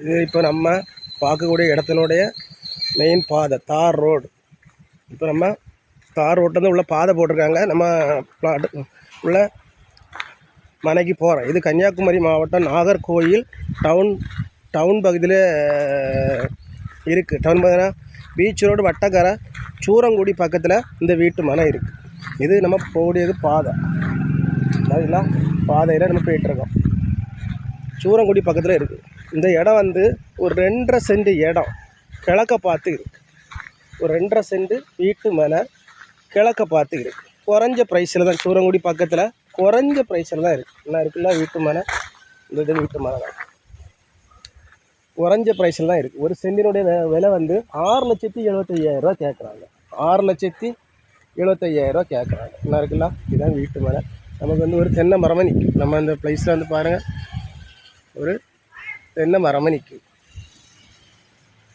இது இப்போ நம்ம பார்க்கக்கூடிய இடத்தினுடைய மெயின் பாதை தார் ரோடு. இப்போ நம்ம தார் ரோட்லேருந்து உள்ள பாதை போட்டிருக்காங்க. நம்ம பிளாட் உள்ள மனைக்கு போகிறோம். இது கன்னியாகுமரி மாவட்டம் நாகர்கோயில் டவுன் பகுதியில் இருக்குது. டவுன் பகுதினா பீச் ரோடு வட்டக்கரை சூரங்குடி பக்கத்தில் இந்த வீட்டு மனை இருக்குது. இது நம்ம போகக்கூடியது பாதை. அதுனா பாதையில் நம்ம போயிட்டுருக்கோம். சூரங்குடி பக்கத்தில் இருக்குது. இந்த இடம் வந்து ஒரு 2.5 சென்ட் இடம் கிழக்க பார்த்து இருக்குது. ஒரு 2.5 சென்ட் வீட்டு மனை கிழக்க பார்த்து இருக்குது. குறைஞ்ச ப்ரைஸில் தான் சூரங்குடி பக்கத்தில் குறைஞ்ச ப்ரைஸில் தான் இருக்குது. என்ன இருக்குல்ல வீட்டு மனை, இந்த இது வீட்டு மனை தான் குறைஞ்ச ப்ரைஸில் தான் இருக்குது. ஒரு சென்டினுடைய விலை வந்து 6,75,000 கேட்குறாங்க. 6,75,000 கேட்குறாங்க. என்ன இருக்குல்ல இதுதான் வீட்டு மனை. நமக்கு வந்து ஒரு தென்னை மரமாக நிற்கும். நம்ம அந்த ப்ளேஸில் வந்து பாருங்கள், ஒரு தென்னை மரமாக நிற்கும்.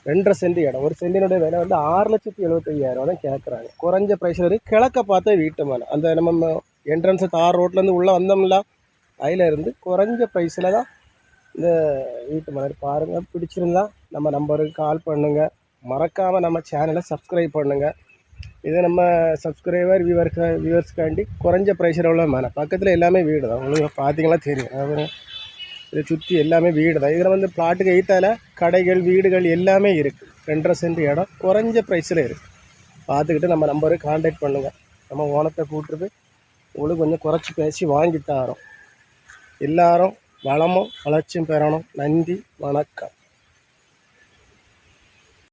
2.5 சென்ட் இடம். ஒரு சென்டினுடைய விலை வந்து 6,75,000 தான் கேட்குறாங்க. குறைஞ்ச ப்ரைஸில் இருக்குது. கிழக்க பார்த்த வீட்டு மனை. அந்த நம்ம என்ட்ரன்ஸு தார் ரோட்லேருந்து உள்ளே வந்தோம்ல, அதில் இருந்து குறைஞ்ச ப்ரைஸில் தான் இந்த வீட்டு மனை. பாருங்கள், பிடிச்சிருந்தா நம்ம நம்பருக்கு கால் பண்ணுங்கள். மறக்காமல் நம்ம சேனலை சப்ஸ்கிரைப் பண்ணுங்கள். இது நம்ம சப்ஸ்கிரைபர் வியூவர்ஸ்க்காண்டி குறைஞ்ச ப்ரைஸில் உள்ள மனை. பக்கத்தில் எல்லாமே வீடு தான். உங்களுக்கு பார்த்தீங்கன்னா தெரியும். இதை சுற்றி எல்லாமே வீடு தான். இதில் வந்து பிளாட்டுக்கு எய்த்தால் கடைகள் வீடுகள் எல்லாமே இருக்குது. 2.5 சென்ட் இடம் குறைஞ்ச ப்ரைஸில் இருக்குது. பார்த்துக்கிட்டு நம்ம நம்பருக்கு கான்டாக்ட் பண்ணுங்கள். நம்ம ஓனத்தை கூப்பிட்டு உங்களுக்கு கொஞ்சம் குறைச்சி பேசி வாங்கி தரோம். எல்லாரும் வளமும் வளர்ச்சியும் பெறணும். நன்றி, வணக்கம்.